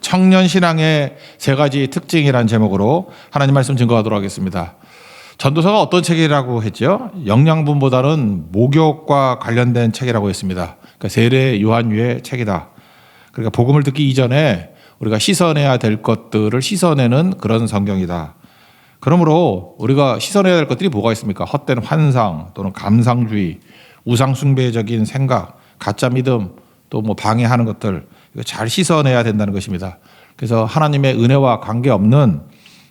청년 신앙의 세 가지 특징이라는 제목으로 하나님 말씀 증거하도록 하겠습니다. 전도서가 어떤 책이라고 했죠? 영양분보다는 목욕과 관련된 책이라고 했습니다. 그러니까 세례 요한유의 책이다. 그러니까 복음을 듣기 이전에 우리가 씻어내야 될 것들을 씻어내는 그런 성경이다. 그러므로 우리가 씻어내야 될 것들이 뭐가 있습니까? 헛된 환상 또는 감상주의, 우상숭배적인 생각, 가짜 믿음, 또 뭐 방해하는 것들, 이거 잘 씻어내야 된다는 것입니다. 그래서 하나님의 은혜와 관계없는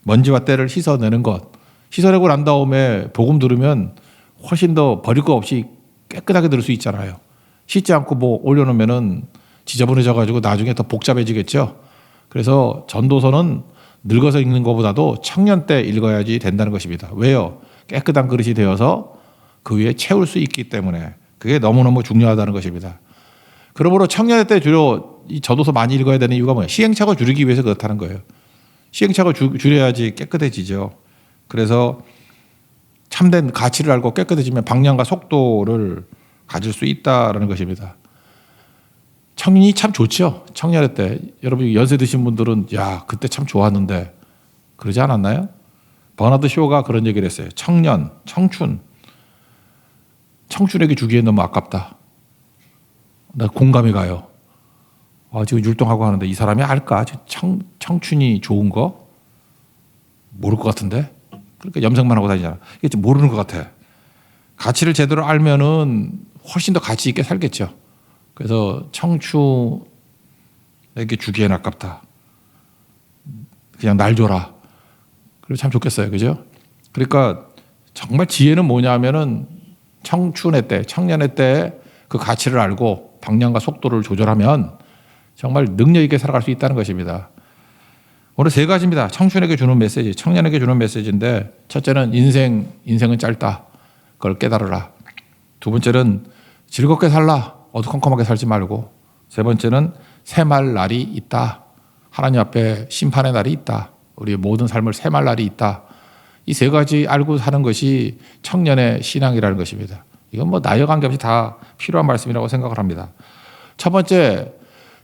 먼지와 때를 씻어내는 것, 씻어내고 난 다음에 복음 들으면 훨씬 더 버릴 거 없이 깨끗하게 들을 수 있잖아요. 씻지 않고 뭐 올려놓으면은 지저분해져 가지고 나중에 더 복잡해지겠죠. 그래서 전도서는 늙어서 읽는 것보다도 청년 때 읽어야지 된다는 것입니다. 왜요? 깨끗한 그릇이 되어서 그 위에 채울 수 있기 때문에 그게 너무너무 중요하다는 것입니다. 그러므로 청년 때 주로 이 전도서 많이 읽어야 되는 이유가 뭐예요? 시행착오 줄이기 위해서 그렇다는 거예요. 시행착오 줄여야지 깨끗해지죠. 그래서 참된 가치를 알고 깨끗해지면 방향과 속도를 가질 수 있다는 것입니다. 청년이 참 좋죠. 청년의 때. 여러분 연세 드신 분들은 야 그때 참 좋았는데 그러지 않았나요? 버나드 쇼가 그런 얘기를 했어요. 청년, 청춘에게 주기엔 너무 아깝다. 나 공감이 가요. 지금 율동하고 하는데 이 사람이 알까? 청춘이 좋은 거? 모를 것 같은데? 그러니까 염색만 하고 다니잖아. 이게 모르는 것 같아. 가치를 제대로 알면은 훨씬 더 가치 있게 살겠죠. 그래서 청춘에게 주기엔 아깝다. 그냥 날 줘라. 그리고 참 좋겠어요. 그죠? 그러니까 정말 지혜는 뭐냐면은 청춘의 때, 청년의 때 그 가치를 알고 방향과 속도를 조절하면 정말 능력 있게 살아갈 수 있다는 것입니다. 오늘 세 가지입니다. 청춘에게 주는 메시지, 청년에게 주는 메시지인데 첫째는 인생은 짧다. 그걸 깨달으라. 두 번째는 즐겁게 살라. 어두컴컴하게 살지 말고. 세 번째는 샘할 날이 있다. 하나님 앞에 심판의 날이 있다. 우리의 모든 삶을 샘할 날이 있다. 이 세 가지 알고 사는 것이 청년의 신앙이라는 것입니다. 이건 뭐 나이와 관계없이 다 필요한 말씀이라고 생각을 합니다. 첫 번째,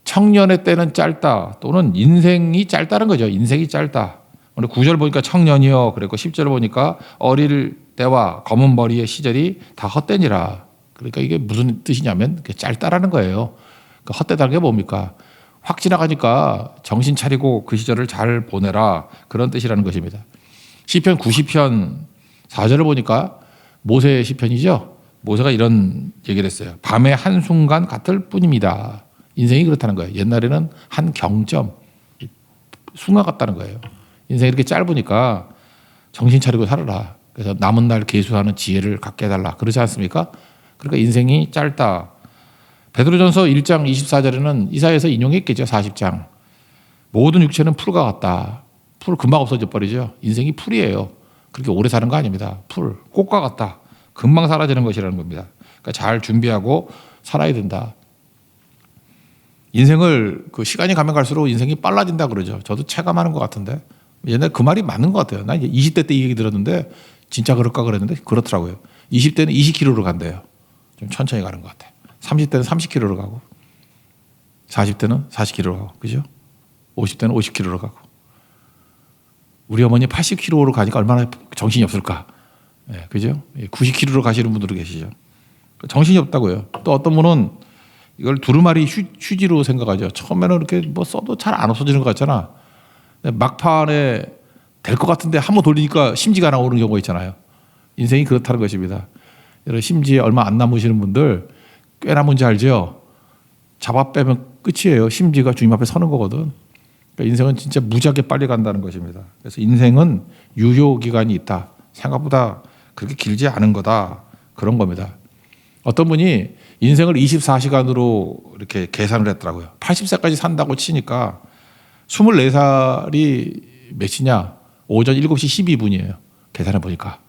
청년의 때는 짧다. 또는 인생이 짧다는 거죠. 인생이 짧다. 오늘 9절 보니까 청년이요. 그랬고 10절 보니까 어릴 때와 검은 머리의 시절이 다 헛되니라. 그러니까 이게 무슨 뜻이냐면 짧다라는 거예요. 그러니까 헛되다는 게 뭡니까? 확 지나가니까 정신 차리고 그 시절을 잘 보내라. 그런 뜻이라는 것입니다. 시편 90편 4절을 보니까 모세의 시편이죠. 모세가 이런 얘기를 했어요. 밤의 한순간 같을 뿐입니다. 인생이 그렇다는 거예요. 옛날에는 한 경점, 순간 같다는 거예요. 인생이 이렇게 짧으니까 정신 차리고 살아라. 그래서 남은 날 계수하는 지혜를 갖게 해달라. 그렇지 않습니까? 그러니까 인생이 짧다. 베드로전서 1장 24절에는 이사야에서 인용했겠죠. 40장. 모든 육체는 풀과 같다. 풀 금방 없어져 버리죠. 인생이 풀이에요. 그렇게 오래 사는 거 아닙니다. 풀, 꽃과 같다. 금방 사라지는 것이라는 겁니다. 그러니까 잘 준비하고 살아야 된다. 인생을 그 시간이 가면 갈수록 인생이 빨라진다 그러죠. 저도 체감하는 것 같은데 옛날에 그 말이 맞는 것 같아요. 난 이제 20대 때 이 얘기 들었는데 진짜 그럴까 그랬는데 그렇더라고요. 20대는 20km로 간대요. 좀 천천히 가는 것 같아요. 30대는 30km로 가고 40대는 40km로 가고 그죠? 50대는 50km로 가고 우리 어머니 80km로 가니까 얼마나 정신이 없을까? 네, 그죠? 90km로 가시는 분들도 계시죠. 정신이 없다고요. 또 어떤 분은 이걸 두루마리 휴지로 생각하죠. 처음에는 이렇게 뭐 써도 잘 안 없어지는 것 같잖아. 막판에 될 것 같은데 한번 돌리니까 심지가 나오는 경우가 있잖아요. 인생이 그렇다는 것입니다. 여러분 심지에 얼마 안 남으시는 분들 꽤 남은지 알죠? 잡아 빼면 끝이에요. 심지가 주님 앞에 서는 거거든. 그러니까 인생은 진짜 무지하게 빨리 간다는 것입니다. 그래서 인생은 유효 기간이 있다. 생각보다 그렇게 길지 않은 거다. 그런 겁니다. 어떤 분이 인생을 24시간으로 이렇게 계산을 했더라고요. 80세까지 산다고 치니까 24살이 몇이냐? 오전 7시 12분이에요. 계산해 보니까.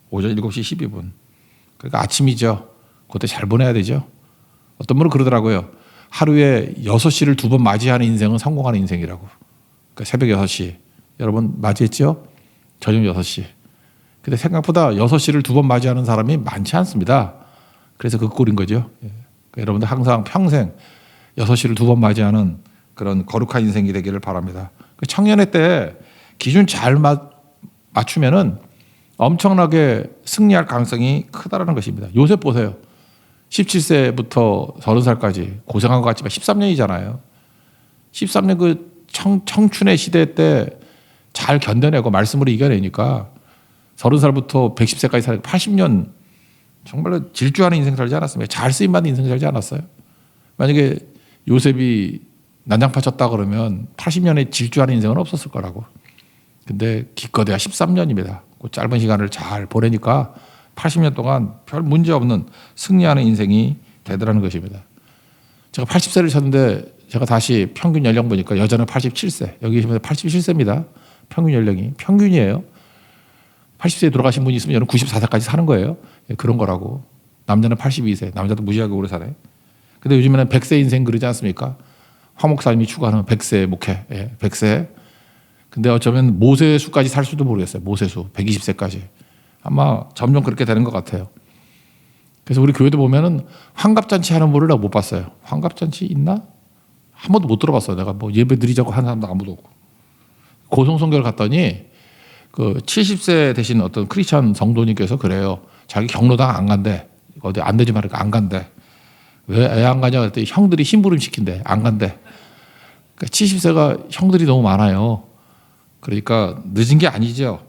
오전 7시 12분. 그러니까 아침이죠. 그때 잘 보내야 되죠. 어떤 분은 그러더라고요. 하루에 6시를 2번 맞이하는 인생은 성공하는 인생이라고. 그러니까 새벽 6시. 여러분 맞이했죠? 저녁 6시. 근데 생각보다 6시를 2번 맞이하는 사람이 많지 않습니다. 그래서 그 꼴인 거죠. 그러니까 여러분들 항상 평생 6시를 2번 맞이하는 그런 거룩한 인생이 되기를 바랍니다. 청년의 때 기준 잘 맞추면은 엄청나게 승리할 가능성이 크다라는 것입니다. 요셉 보세요. 17세부터 30살까지 고생한 것 같지만 13년이잖아요. 13년 그 청춘의 시대 때 잘 견뎌내고 말씀으로 이겨내니까 30살부터 110세까지 살고 80년 정말로 질주하는 인생 살지 않았습니까? 잘 쓰임받는 인생 살지 않았어요? 만약에 요셉이 난장파 쳤다 그러면 80년에 질주하는 인생은 없었을 거라고. 근데 기껏해야 13년입니다. 그 짧은 시간을 잘 보내니까 80년 동안 별 문제 없는 승리하는 인생이 되더라는 것입니다. 제가 80세를 쳤는데 제가 다시 평균 연령 보니까 여자는 87세, 여기 계시면 87세입니다. 평균 연령이. 평균이에요. 80세에 돌아가신 분이 있으면 저는 94세까지 사는 거예요. 그런 거라고. 남자는 82세, 남자도 무지하게 오래 사네. 근데 요즘에는 100세 인생 그러지 않습니까? 화 목사님이 추구하는 100세 목회, 100세. 근데 어쩌면 모세수까지 살 수도 모르겠어요. 모세수, 120세까지. 아마 점점 그렇게 되는 것 같아요. 그래서 우리 교회도 보면은 환갑잔치 하는 분을 못 봤어요. 환갑잔치 있나? 한 번도 못 들어봤어요. 내가 뭐 예배 드리자고 하는 사람도 아무도 없고. 고성성교를 갔더니 그 70세 되신 어떤 크리스찬 성도님께서 그래요. 자기 경로당 안 간대. 어디 안 되지 말니까 안 간대. 왜 안 가냐 그랬더니 형들이 심부름 시킨대. 안 간대. 그러니까 70세가 형들이 너무 많아요. 그러니까 늦은 게 아니죠.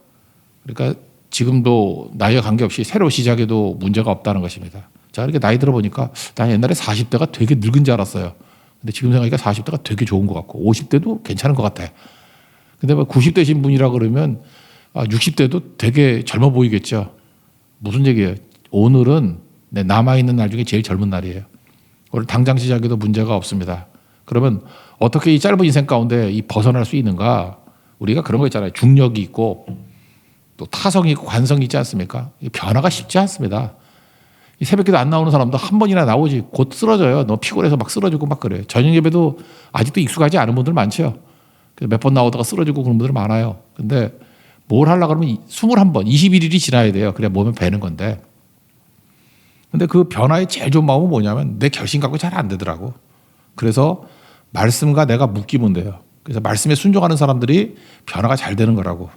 그러니까 지금도 나이와 관계없이 새로 시작해도 문제가 없다는 것입니다. 자, 이렇게 나이 들어보니까 난 옛날에 40대가 되게 늙은 줄 알았어요. 근데 지금 생각하니까 40대가 되게 좋은 것 같고 50대도 괜찮은 것 같아. 근데 뭐 90대신 분이라 그러면 60대도 되게 젊어 보이겠죠. 무슨 얘기예요? 오늘은 내 남아있는 날 중에 제일 젊은 날이에요. 오늘 당장 시작해도 문제가 없습니다. 그러면 어떻게 이 짧은 인생 가운데 이 벗어날 수 있는가? 우리가 그런 거 있잖아요. 중력이 있고 또 타성이 있고 관성이 있지 않습니까? 변화가 쉽지 않습니다. 이 새벽기도 안 나오는 사람도 한 번이나 나오지 곧 쓰러져요. 너무 피곤해서 막 쓰러지고 막 그래요. 저녁 예배도 아직도 익숙하지 않은 분들 많죠. 몇 번 나오다가 쓰러지고 그런 분들 많아요. 근데 뭘 하려고 그러면 21번, 21일이 지나야 돼요. 그래야 몸에 배는 건데. 근데 그 변화의 제일 좋은 마음은 뭐냐면 내 결심 갖고 잘 안 되더라고. 그래서 말씀과 내가 묶이면 돼요. 그래서 말씀에 순종하는 사람들이 변화가 잘 되는 거라고.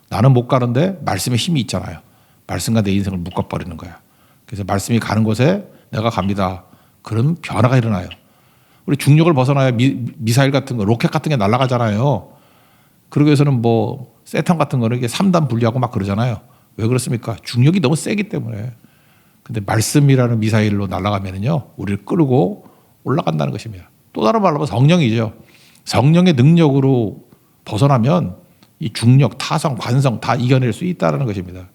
나는 못 가는데 말씀에 힘이 있잖아요. 말씀과 내 인생을 묶어버리는 거야. 그래서 말씀이 가는 곳에 내가 갑니다. 그런 변화가 일어나요. 우리 중력을 벗어나야 미사일 같은 거, 로켓 같은 게 날아가잖아요. 그러기 위해서는 뭐 세탄 같은 거는 이게 3단 분리하고 막 그러잖아요. 왜 그렇습니까? 중력이 너무 세기 때문에. 근데 말씀이라는 미사일로 날아가면은요, 우리를 끌고 올라간다는 것입니다. 또 다른 말로 하면 성령이죠. 성령의 능력으로 벗어나면 이 중력, 타성, 관성 다 이겨낼 수 있다는 것입니다.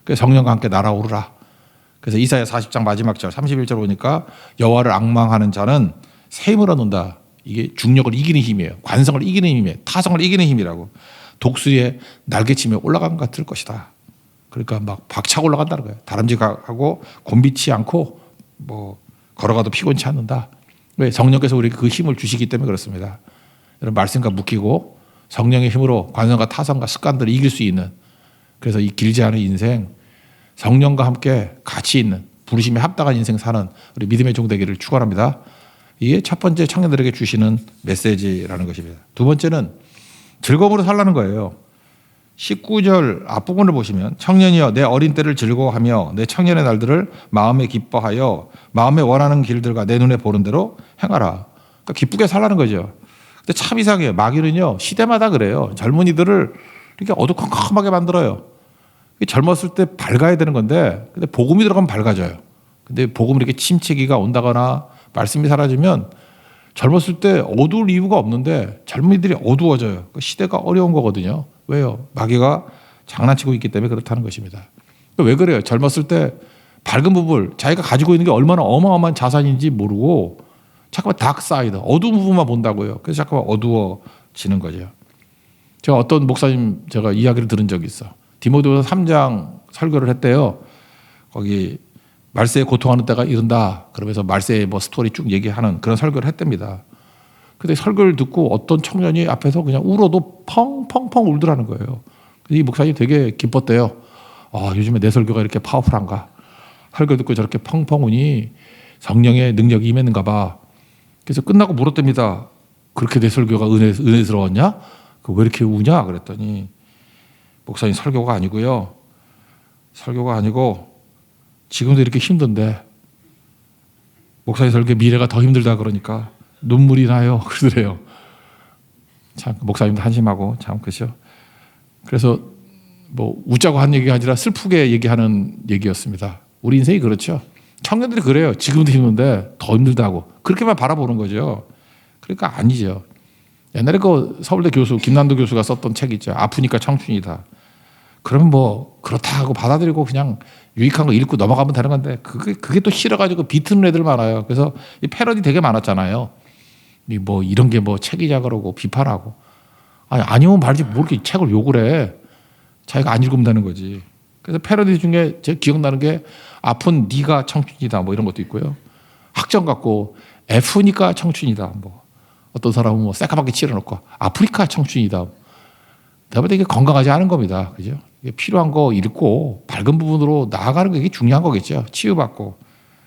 그래서 성령과 함께 날아오르라. 그래서 이사야 40장 마지막 절 31절 보니까 여호와를 앙망하는 자는 새 힘을 얻는다. 이게 중력을 이기는 힘이에요. 관성을 이기는 힘이에요. 타성을 이기는 힘이라고. 독수리에 날개치며 올라간 것 같을 것이다. 그러니까 막 박차고 올라간다는 거예요. 다람쥐하고 곤비치 않고 뭐 걸어가도 피곤치 않는다. 왜? 성령께서 우리에게 그 힘을 주시기 때문에 그렇습니다. 여러분 말씀과 묶이고 성령의 힘으로 관성과 타성과 습관들을 이길 수 있는, 그래서 이 길지 않은 인생 성령과 함께 같이 있는 부르심에 합당한 인생 사는 우리 믿음의 종 되기를 축원합니다. 이게 첫 번째 청년들에게 주시는 메시지라는 것입니다. 두 번째는 즐거움으로 살라는 거예요. 19절 앞부분을 보시면 청년이여 내 어린 때를 즐거워하며 내 청년의 날들을 마음에 기뻐하여 마음에 원하는 길들과 내 눈에 보는 대로 행하라. 그러니까 기쁘게 살라는 거죠. 근데 참 이상해요. 마귀는요 시대마다 그래요. 젊은이들을 이렇게 어두컴컴하게 만들어요. 젊었을 때 밝아야 되는 건데 근데 복음이 들어가면 밝아져요. 근데 복음이 이렇게 침체기가 온다거나 말씀이 사라지면 젊었을 때 어두울 이유가 없는데 젊은이들이 어두워져요. 그 시대가 어려운 거거든요. 왜요? 마귀가 장난치고 있기 때문에 그렇다는 것입니다. 왜 그래요? 젊었을 때 밝은 부분, 자기가 가지고 있는 게 얼마나 어마어마한 자산인지 모르고 잠깐만 다크사이드, 어두운 부분만 본다고요. 그래서 잠깐만 어두워지는 거죠. 제가 어떤 목사님 제가 이야기를 들은 적이 있어. 디모데후서 3장 설교를 했대요. 거기 말세에 고통하는 때가 이른다. 그러면서 말세의 뭐 스토리 쭉 얘기하는 그런 설교를 했답니다. 근데 설교를 듣고 어떤 청년이 앞에서 그냥 울어도 펑펑펑 울더라는 거예요. 이 목사님이 되게 기뻤대요. 아, 요즘에 내 설교가 이렇게 파워풀한가. 설교 듣고 저렇게 펑펑 우니 성령의 능력이 임했는가 봐. 그래서 끝나고 물었답니다. 그렇게 내 설교가 은혜스러웠냐? 왜 이렇게 우냐? 그랬더니 목사님 설교가 아니고요. 설교가 아니고 지금도 이렇게 힘든데 목사님 설교 미래가 더 힘들다 그러니까 눈물이 나요. 그러더래요. 참 목사님도 한심하고 참 그렇죠. 그래서 뭐 웃자고 한 얘기가 아니라 슬프게 얘기하는 얘기였습니다. 우리 인생이 그렇죠. 청년들이 그래요. 지금도 힘든데 더 힘들다고 그렇게만 바라보는 거죠. 그러니까 아니죠. 옛날에 그 서울대 교수 김난도 교수가 썼던 책 있죠. 아프니까 청춘이다. 그러면 뭐 그렇다 하고 받아들이고 그냥 유익한 거 읽고 넘어가면 되는 건데 그게 또 싫어가지고 비트는 애들 많아요. 그래서 이 패러디 되게 많았잖아요. 뭐 이런 게 뭐 책이자 그러고 비판하고 아니면 말지 뭐 이렇게 책을 욕을 해. 자기가 안 읽으면 되는 거지. 그래서 패러디 중에 제 기억나는 게 아픈 네가 청춘이다 뭐 이런 것도 있고요. 학점 갖고 F니까 청춘이다 뭐 어떤 사람은 뭐 새까맣게 칠해놓고 아프리카 청춘이다. 대부분 이게 건강하지 않은 겁니다. 그죠? 이게 필요한 거 읽고 밝은 부분으로 나아가는 게 중요한 거겠죠. 치유받고.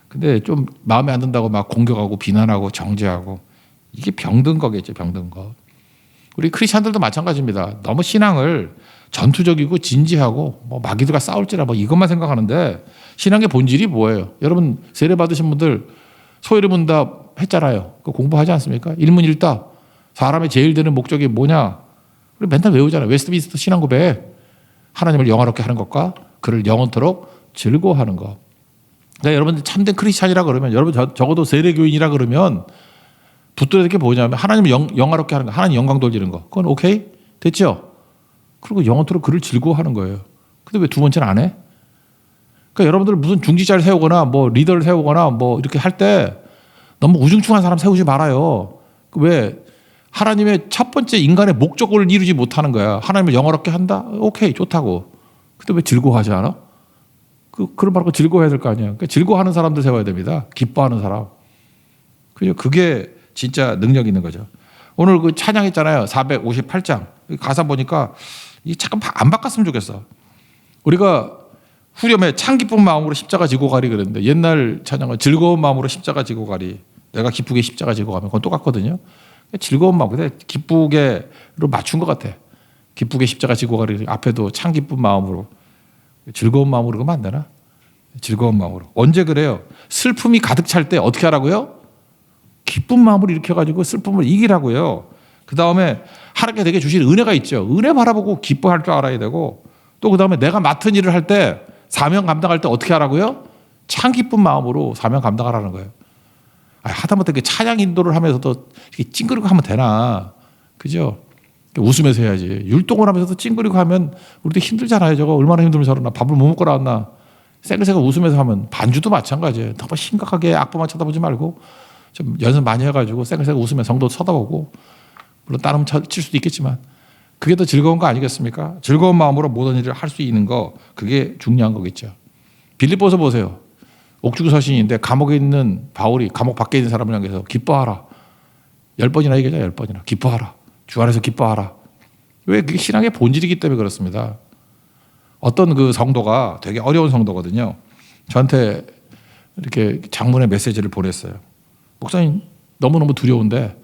근데 좀 마음에 안 든다고 막 공격하고 비난하고 정죄하고 이게 병든 거겠죠. 병든 거. 우리 크리스찬들도 마찬가지입니다. 너무 신앙을 전투적이고 진지하고 뭐 마귀들과 싸울지라 뭐 이것만 생각하는데 신앙의 본질이 뭐예요? 여러분 세례 받으신 분들 소요리문답 했잖아요. 그 공부하지 않습니까? 일문일답. 사람의 제일 되는 목적이 뭐냐? 우리 맨날 외우잖아요. 웨스트민스터 신앙 고백. 하나님을 영화롭게 하는 것과 그를 영원토록 즐거워하는 것. 그러니까 여러분 참된 크리스찬이라 그러면 여러분 적어도 세례교인이라 그러면 붙들어야 될 게 뭐냐면 하나님을 영화롭게 하는 거. 하나님 영광 돌리는 거. 그건 오케이? 됐죠? 그리고 영원토록 그를 즐거워하는 거예요. 근데 왜 두 번째는 안 해? 그러니까 여러분들 무슨 중지자를 세우거나 뭐 리더를 세우거나 뭐 이렇게 할 때 너무 우중충한 사람 세우지 말아요. 왜? 하나님의 첫 번째 인간의 목적을 이루지 못하는 거야. 하나님을 영화롭게 한다? 오케이, 좋다고. 근데 왜 즐거워하지 않아? 그런 말고 즐거워해야 될 거 아니야. 그러니까 즐거워하는 사람들 세워야 됩니다. 기뻐하는 사람. 그게 진짜 능력 있는 거죠. 오늘 그 찬양했잖아요. 458장. 가사 보니까 이 잠깐 안 바꿨으면 좋겠어. 우리가 후렴에 참 기쁜 마음으로 십자가 지고 가리 그랬는데 옛날 찬양은 즐거운 마음으로 십자가 지고 가리. 내가 기쁘게 십자가 지고 가면 그건 똑같거든요. 즐거운 마음, 근데 기쁘게로 맞춘 것 같아. 기쁘게 십자가 지고 가리 앞에도 참 기쁜 마음으로 즐거운 마음으로 그러면 안 되나? 즐거운 마음으로. 언제 그래요? 슬픔이 가득 찰 때 어떻게 하라고요? 기쁜 마음으로 일으켜가지고 슬픔을 이기라고요. 그 다음에 하나님께 되게 주신 은혜가 있죠. 은혜 바라보고 기뻐할 줄 알아야 되고 또 그 다음에 내가 맡은 일을 할 때 사명 감당할 때 어떻게 하라고요? 참 기쁜 마음으로 사명 감당하라는 거예요. 하다못해 그 찬양 인도를 하면서도 이렇게 찡그리고 하면 되나? 그죠? 웃으면서 해야지. 율동을 하면서도 찡그리고 하면 우리도 힘들잖아요. 저거 얼마나 힘들면 저러나. 밥을 못 먹고 나왔나. 생글생글 웃으면서 하면 반주도 마찬가지예요. 너무 심각하게 악보만 쳐다보지 말고 좀 연습 많이 해가지고 생글생글 웃으면 성도 쳐다보고 물론 따름 칠 수도 있겠지만 그게 더 즐거운 거 아니겠습니까? 즐거운 마음으로 모든 일을 할 수 있는 거 그게 중요한 거겠죠. 빌립보서 보세요. 옥중 서신인데 감옥에 있는 바울이 감옥 밖에 있는 사람을 향해서 기뻐하라. 10번이나 얘기하자. 10번이나. 기뻐하라. 주 안에서 기뻐하라. 왜? 그게 신앙의 본질이기 때문에 그렇습니다. 어떤 그 성도가 되게 어려운 성도거든요. 저한테 이렇게 장문의 메시지를 보냈어요. 목사님 너무너무 두려운데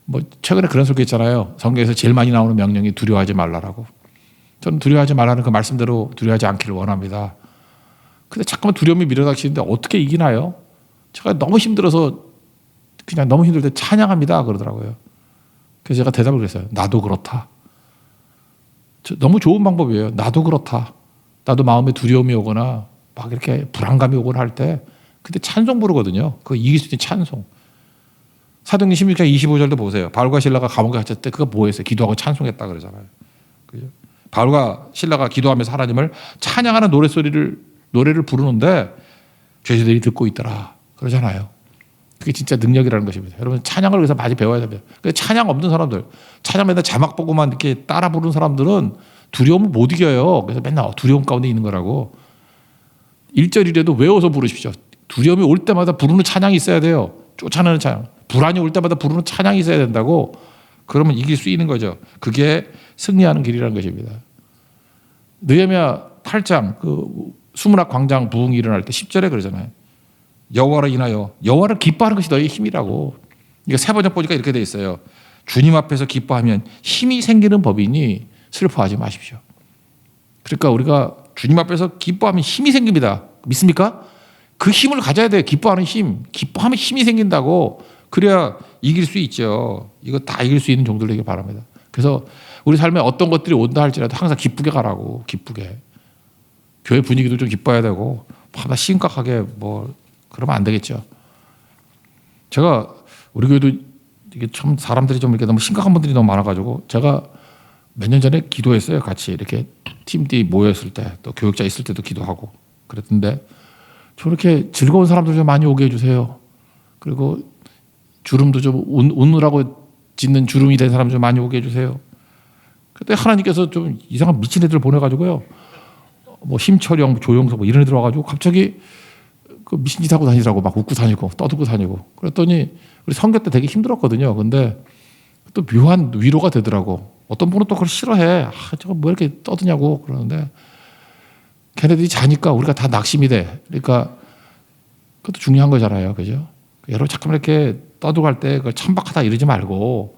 뭐 최근에 그런 소리 있잖아요. 성경에서 제일 많이 나오는 명령이 두려워하지 말라라고. 저는 두려워하지 말라는 그 말씀대로 두려워하지 않기를 원합니다. 근데 잠깐만 두려움이 밀어닥치는데 어떻게 이기나요? 제가 너무 힘들어서 그냥 너무 힘들 때 찬양합니다 그러더라고요. 그래서 제가 대답을 했어요. 나도 그렇다. 너무 좋은 방법이에요. 나도 그렇다. 나도 마음에 두려움이 오거나 막 이렇게 불안감이 오거나 할 때 그때 찬송 부르거든요. 그거 이길 수 있는 찬송. 사도행전 16장 25절도 보세요. 바울과 실라가 감옥에 갇혔을 때 그거 뭐 했어요? 기도하고 찬송했다 그러잖아요. 그죠? 바울과 실라가 기도하면서 하나님을 찬양하는 노래를 부르는데 죄수들이 듣고 있더라 그러잖아요. 그게 진짜 능력이라는 것입니다. 여러분 찬양을 위해서 많이 배워야 됩니다. 찬양 없는 사람들, 찬양 맨날 자막 보고만 이렇게 따라 부르는 사람들은 두려움을 못 이겨요. 그래서 맨날 두려움 가운데 있는 거라고. 1절이라도 외워서 부르십시오. 두려움이 올 때마다 부르는 찬양이 있어야 돼요. 쫓아내는 찬양. 불안이 올 때마다 부르는 찬양이 있어야 된다고. 그러면 이길 수 있는 거죠. 그게 승리하는 길이라는 것입니다. 느헤미야 8장 그 수문학 광장 부흥이 일어날 때 10절에 그러잖아요. 여호와를 인하여 여호와를 기뻐하는 것이 너의 힘이라고. 이게 세번역 보니까 이렇게 돼 있어요. 주님 앞에서 기뻐하면 힘이 생기는 법이니 슬퍼하지 마십시오. 그러니까 우리가 주님 앞에서 기뻐하면 힘이 생깁니다. 믿습니까? 그 힘을 가져야 돼요. 기뻐하는 힘. 기뻐하면 힘이 생긴다고. 그래야 이길 수 있죠. 이거 다 이길 수 있는 정도로 되길 바랍니다. 그래서 우리 삶에 어떤 것들이 온다 할지라도 항상 기쁘게 가라고. 기쁘게. 교회 분위기도 좀 기뻐야 되고 나 심각하게 뭐 그러면 안 되겠죠. 제가 우리 교회도 이게 참 사람들이 좀 이렇게 너무 심각한 분들이 너무 많아가지고 제가 몇 년 전에 기도했어요. 같이 이렇게 팀들이 모였을 때 또 교육자 있을 때도 기도하고 그랬는데 저렇게 즐거운 사람들 좀 많이 오게 해주세요. 그리고 주름도 좀 웃느라고 짓는 주름이 된 사람 좀 많이 오게 해주세요. 그때 하나님께서 좀 이상한 미친 애들 보내가지고요. 뭐 힘철형, 조영석 뭐 이런 애들 와가지고 갑자기 그 미친 짓 하고 다니더라고. 막 웃고 다니고 떠들고 다니고. 그랬더니 우리 선교 때 되게 힘들었거든요. 근데 또 묘한 위로가 되더라고. 어떤 분은 또 그걸 싫어해. 저거 뭐 이렇게 떠드냐고 그러는데 걔네들이 자니까 우리가 다 낙심이 돼. 그러니까 그것도 중요한 거잖아요. 그죠? 여러분 잠깐만 이렇게 떠들고 할 때 그걸 천박하다 이러지 말고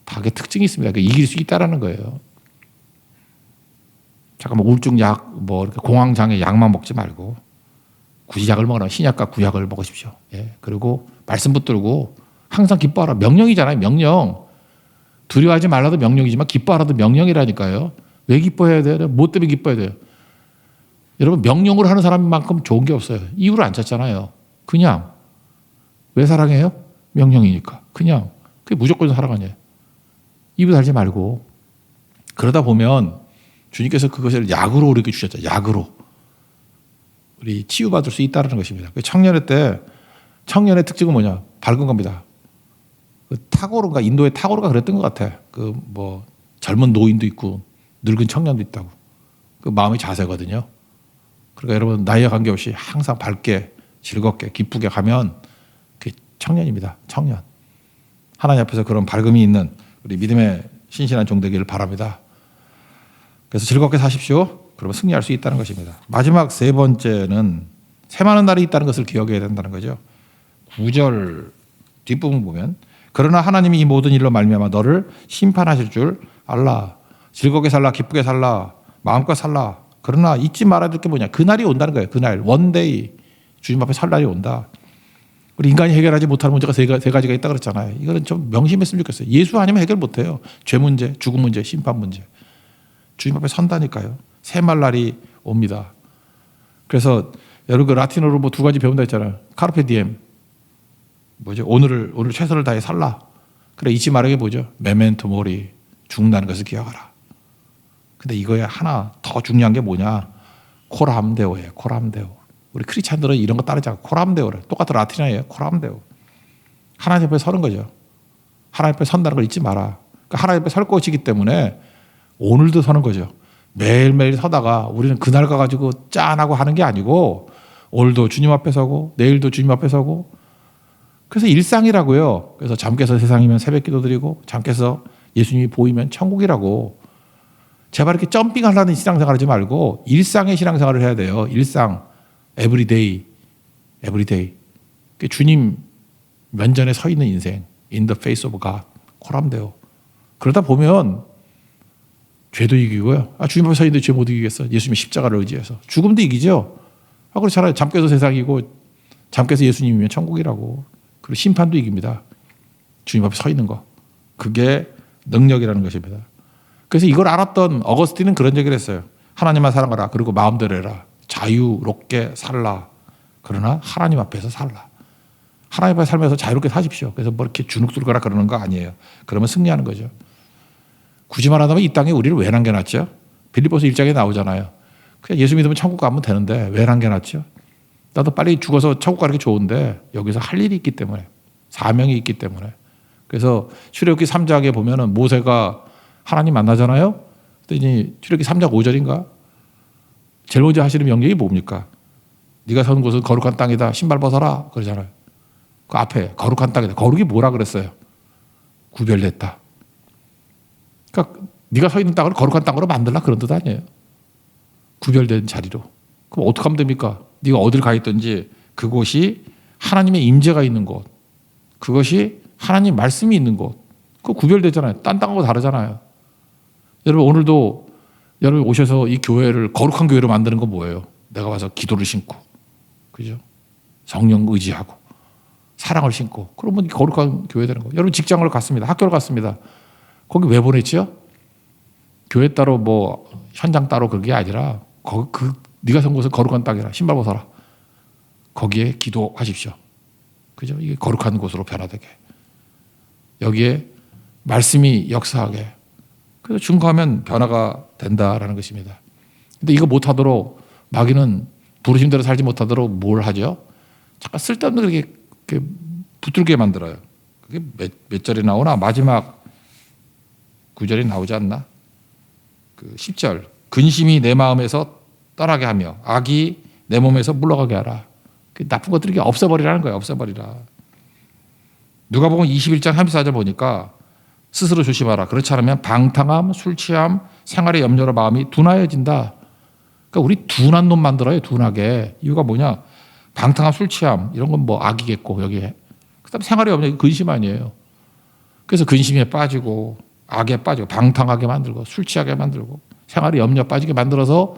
다 그 특징이 있습니다. 그러니까 이길 수 있다라는 거예요. 잠깐만 우울증 약, 뭐 이렇게 공황장애 약만 먹지 말고 굳이 약을 먹으라면 신약과 구약을 먹으십시오. 예. 그리고 말씀 붙들고 항상 기뻐하라. 명령이잖아요. 명령. 두려워하지 말라도 명령이지만 기뻐하라도 명령이라니까요. 왜 기뻐해야 돼요? 뭐 때문에 기뻐해야 돼요? 여러분 명령으로 하는 사람만큼 좋은 게 없어요. 이유를 안 찾잖아요. 그냥. 왜 사랑해요? 명령이니까. 그냥. 그게 무조건 사랑하냐. 이유 달지 말고. 그러다 보면 주님께서 그것을 약으로 우리에게 주셨죠. 약으로. 우리 치유받을 수 있다는 것입니다. 청년회 때 청년의 특징은 뭐냐? 밝은 겁니다. 그 타고르가 인도의 타고르가 그랬던 것 같아. 그 뭐 젊은 노인도 있고 늙은 청년도 있다고. 그 마음의 자세거든요. 그러니까 여러분 나이와 관계없이 항상 밝게 즐겁게 기쁘게 가면 그 청년입니다. 청년. 하나님 앞에서 그런 밝음이 있는 우리 믿음의 신실한 종 되기를 바랍니다. 그래서 즐겁게 사십시오. 그러면 승리할 수 있다는 것입니다. 마지막 세 번째는 새마는 날이 있다는 것을 기억해야 된다는 거죠. 9절 뒷부분 보면 그러나 하나님이 이 모든 일로 말미암아 너를 심판하실 줄 알라. 즐겁게 살라 기쁘게 살라 마음껏 살라. 그러나 잊지 말아야 될 게 뭐냐. 그날이 온다는 거예요. 그날 원데이 주님 앞에 설 날이 온다. 우리 인간이 해결하지 못하는 문제가 세 가지가 있다 그랬잖아요. 이거는 좀 명심했으면 좋겠어요. 예수 아니면 해결 못해요. 죄 문제, 죽음 문제, 심판 문제. 주님 앞에 선다니까요. 새말 날이 옵니다. 그래서 여러분 그 라틴어로 뭐 두 가지 배운다 했잖아요. 카르페 디엠. 뭐죠? 오늘 최선을 다해 살라. 그래 잊지 말아야 뭐죠? 메멘토 모리. 죽는다는 것을 기억하라. 근데 이거에 하나 더 중요한 게 뭐냐? 코람데오예요. 코람데오. 우리 크리스찬들은 이런 거 따르지 않고 코람데오를 똑같은 라틴어예요. 코람데오. 하나님 앞에 서는 거죠. 하나님 앞에 선다는 걸 잊지 마라. 그러니까 하나님 앞에 설 것이기 때문에 오늘도 서는 거죠. 매일매일 서다가 우리는 그날 가가지고 짠하고 하는 게 아니고 오늘도 주님 앞에 서고 내일도 주님 앞에 서고 그래서 일상이라고요. 그래서 잠 깨서 세상이면 새벽 기도 드리고 잠 깨서 예수님이 보이면 천국이라고. 제발 이렇게 점핑하려는 신앙생활 하지 말고 일상의 신앙생활을 해야 돼요. 일상. 에브리데이. 주님 면전에 서 있는 인생. In the face of God. 코람데오. 그러다 보면 죄도 이기고요. 주님 앞에 서 있는데 죄 못 이기겠어. 예수님의 십자가를 의지해서. 죽음도 이기죠. 그렇잖아요. 잠 깨서 세상이고 잠 깨서 예수님이면 천국이라고. 그리고 심판도 이깁니다. 주님 앞에 서 있는 거. 그게 능력이라는 것입니다. 그래서 이걸 알았던 어거스틴은 그런 얘기를 했어요. 하나님만 사랑하라. 그리고 마음대로 해라. 자유롭게 살라. 그러나 하나님 앞에서 살라. 하나님 앞에 살면서 자유롭게 사십시오. 그래서 뭐 이렇게 주눅 들거나 그러는 거 아니에요. 그러면 승리하는 거죠. 굳이 말하자면 이 땅에 우리를 왜 남겨놨죠? 빌립보서 1장에 나오잖아요. 그냥 예수 믿으면 천국 가면 되는데 왜 남겨놨죠? 나도 빨리 죽어서 천국 가는 게 좋은데 여기서 할 일이 있기 때문에 사명이 있기 때문에. 그래서 출애굽기 3장에 보면은 모세가 하나님 만나잖아요. 그랬더니 출애굽기 3장 5절인가? 제일 먼저 하시는 명령이 뭡니까? 네가 선 곳은 거룩한 땅이다. 신발 벗어라. 그러잖아요. 그 앞에 거룩한 땅이다. 거룩이 뭐라 그랬어요? 구별됐다. 그러니까 네가 서 있는 땅을 거룩한 땅으로 만들라 그런 뜻 아니에요. 구별된 자리로. 그럼 어떻게 하면 됩니까? 네가 어딜 가 있든지 그곳이 하나님의 임재가 있는 곳. 그것이 하나님 말씀이 있는 곳. 그 구별되잖아요. 딴 땅하고 다르잖아요. 여러분 오늘도 여러분 오셔서 이 교회를 거룩한 교회로 만드는 건 뭐예요? 내가 와서 기도를 신고, 그죠? 성령 의지하고 사랑을 신고 그러면 거룩한 교회 되는 거. 여러분 직장을 갔습니다. 학교를 갔습니다. 거기 왜 보냈지요? 교회 따로 뭐 현장 따로 그게 아니라 네가 선 곳은 거룩한 땅이라 신발 벗어라. 거기에 기도하십시오. 그죠? 이게 거룩한 곳으로 변화되게. 여기에 말씀이 역사하게. 그래서 증거하면 변화가 된다라는 것입니다. 근데 이거 못하도록 마귀는 부르신 대로 살지 못하도록 뭘 하죠? 잠깐 쓸데없는 그렇게 붙들게 만들어요. 그게 몇 절이 나오나? 마지막 9절이 나오지 않나? 그 10절. 근심이 내 마음에서 떠나게 하며 악이 내 몸에서 물러가게 하라. 그 나쁜 것들이 없애버리라는 거예요. 없애버리라. 누가복음 21장 34절 보니까 스스로 조심하라. 그렇지 않으면 방탕함, 술 취함, 생활의 염려로 마음이 둔하여진다. 그러니까 우리 둔한 놈 만들어요. 둔하게. 이유가 뭐냐? 방탕함, 술 취함 이런 건 뭐 악이겠고 여기에. 그다음 생활의 염려 근심 아니에요. 그래서 근심에 빠지고 악에 빠지고 방탕하게 만들고 술 취하게 만들고 생활의 염려 빠지게 만들어서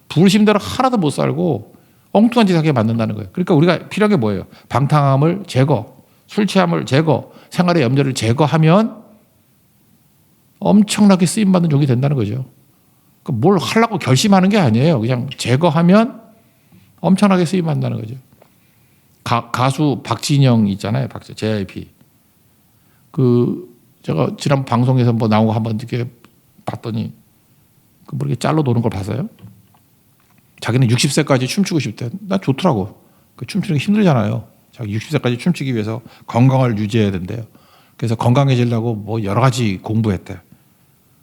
부르심대로 하나도 못 살고 엉뚱한 짓 하게 만든다는 거예요. 그러니까 우리가 필요한 게 뭐예요? 방탕함을 제거, 술 취함을 제거, 생활의 염려를 제거하면 엄청나게 쓰임받는 종이 된다는 거죠. 그러니까 뭘 하려고 결심하는 게 아니에요. 그냥 제거하면 엄청나게 쓰임받는다는 거죠. 가수 박진영 있잖아요. JYP. 제가 지난 방송에서 뭐 나온 거 한번 이렇게 봤더니 뭐 이렇게 짤로 도는 걸 봤어요. 자기는 60세까지 춤추고 싶대. 나 좋더라고. 춤추는 게 힘들잖아요. 자기 60세까지 춤추기 위해서 건강을 유지해야 된대요. 그래서 건강해지려고 뭐 여러 가지 공부했대.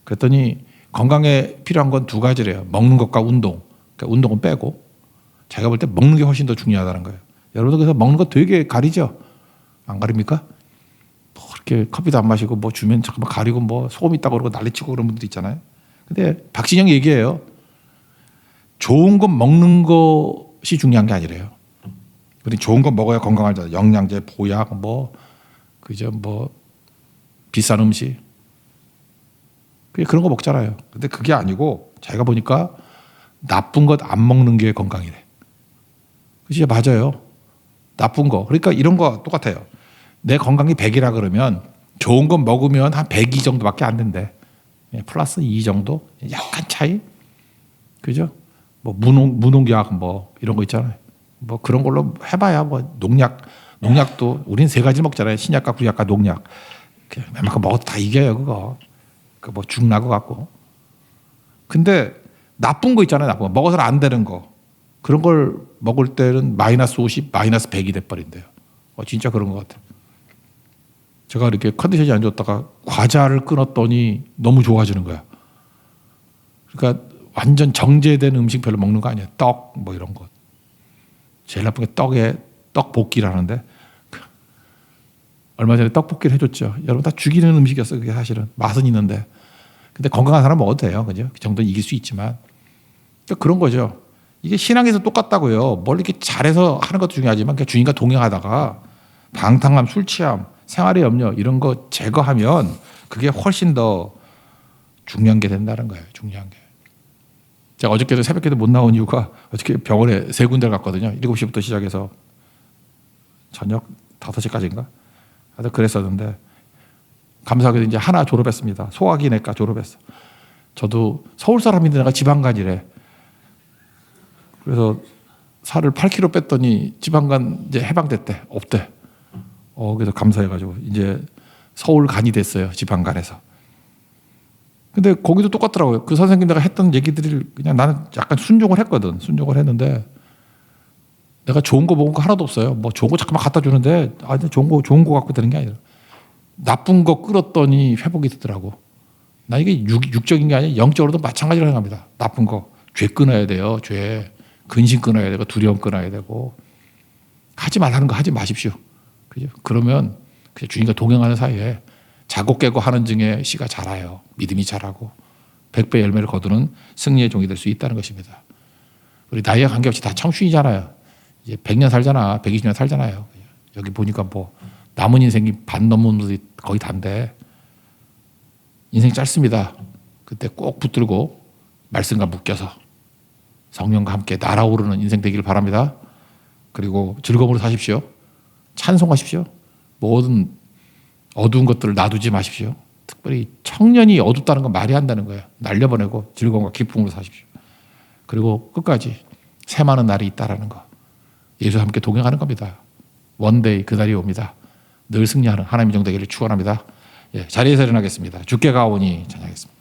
그랬더니 건강에 필요한 건 두 가지래요. 먹는 것과 운동. 그러니까 운동은 빼고 자기가 볼 때 먹는 게 훨씬 더 중요하다는 거예요. 여러분들 그래서 먹는 거 되게 가리죠? 안 가립니까? 뭐 이렇게 커피도 안 마시고 뭐 주면 잠깐만 가리고 뭐 소금 있다고 그러고 난리치고 그런 분들 있잖아요. 근데 박진영 얘기해요. 좋은 건 먹는 것이 중요한 게 아니래요. 우리 좋은 건 먹어야 건강하잖아요. 영양제, 보약, 그죠? 비싼 음식. 그런 거 먹잖아요. 근데 그게 아니고 자기가 보니까 나쁜 것 안 먹는 게 건강이래. 그치? 맞아요. 나쁜 거. 그러니까 이런 거 똑같아요. 내 건강이 100이라 그러면 좋은 건 먹으면 한 102 정도밖에 안 된대. 플러스 2 정도? 약간 차이? 그죠? 무농약 이런 거 있잖아요. 그런 걸로 해봐야 농약도 우린 세 가지 먹잖아요. 신약과 구약과 농약. 웬만큼 먹어도 다 이겨요, 그거. 죽 나고 갖고. 근데 나쁜 거 있잖아요. 나쁜 거. 먹어서는 안 되는 거. 그런 걸 먹을 때는 마이너스 50, 마이너스 100이 돼버린대요. 진짜 그런 것 같아요. 제가 이렇게 컨디션이 안 좋다가 과자를 끊었더니 너무 좋아지는 거야. 그러니까 완전 정제된 음식 별로 먹는 거 아니에요. 떡 이런 거. 제일 나쁜 게 떡볶이라는데 얼마 전에 떡볶이를 해줬죠. 여러분 다 죽이는 음식이었어요. 그게 사실은 맛은 있는데. 근데 건강한 사람 먹어도 돼요. 그죠? 그 정도는 이길 수 있지만. 그러니까 그런 거죠. 이게 신앙에서 똑같다고요. 뭘 이렇게 잘해서 하는 것도 중요하지만 그냥 주님과 동행하다가 방탕함, 술 취함, 생활의 염려 이런 거 제거하면 그게 훨씬 더 중요한 게 된다는 거예요. 중요한 게. 제가 어저께도 새벽에도 못 나온 이유가 어저께 병원에 3군데를 갔거든요. 7시부터 시작해서 저녁 5시까지인가? 하여튼 그랬었는데 감사하게도 이제 하나 졸업했습니다. 소화기내과 졸업했어. 저도 서울 사람인데 내가 지방간이래. 그래서 살을 8kg 뺐더니 지방간 이제 해방됐대. 없대. 그래서 감사해가지고 이제 서울 간이 됐어요. 지방간에서. 근데 거기도 똑같더라고요. 그 선생님 내가 했던 얘기들을 그냥 나는 약간 순종을 했거든. 순종을 했는데 내가 좋은 거 먹은 거 하나도 없어요. 좋은 거 잠깐만 갖다 주는데 좋은 거 갖고 되는 게 아니라 나쁜 거 끌었더니 회복이 되더라고. 나 이게 육적인 게 아니라 영적으로도 마찬가지로 생각합니다. 나쁜 거. 죄 끊어야 돼요. 죄. 근심 끊어야 되고 두려움 끊어야 되고 하지 말라는 거 하지 마십시오. 그죠? 그러면 그냥 주님과 동행하는 사이에 자고 깨고 하는 중에 씨가 자라요. 믿음이 자라고 100배 열매를 거두는 승리의 종이 될 수 있다는 것입니다. 우리 나이와 관계없이 다 청춘이잖아요. 이제 100년 살잖아. 120년 살잖아요. 여기 보니까 남은 인생이 반 넘는 분들이 거의 다인데 인생 짧습니다. 그때 꼭 붙들고 말씀과 묶여서 성령과 함께 날아오르는 인생 되기를 바랍니다. 그리고 즐거움으로 사십시오. 찬송하십시오. 모든 어두운 것들을 놔두지 마십시오. 특별히 청년이 어둡다는 건 말이 한다는 거예요. 날려보내고 즐거움과 기쁨으로 사십시오. 그리고 끝까지 새마는 날이 있다라는 거. 예수와 함께 동행하는 겁니다. 원데이 그 날이 옵니다. 늘 승리하는 하나님의 종 되기를 축원합니다. 예, 자리에서 일어나겠습니다. 주께 가오니 찬양하겠습니다.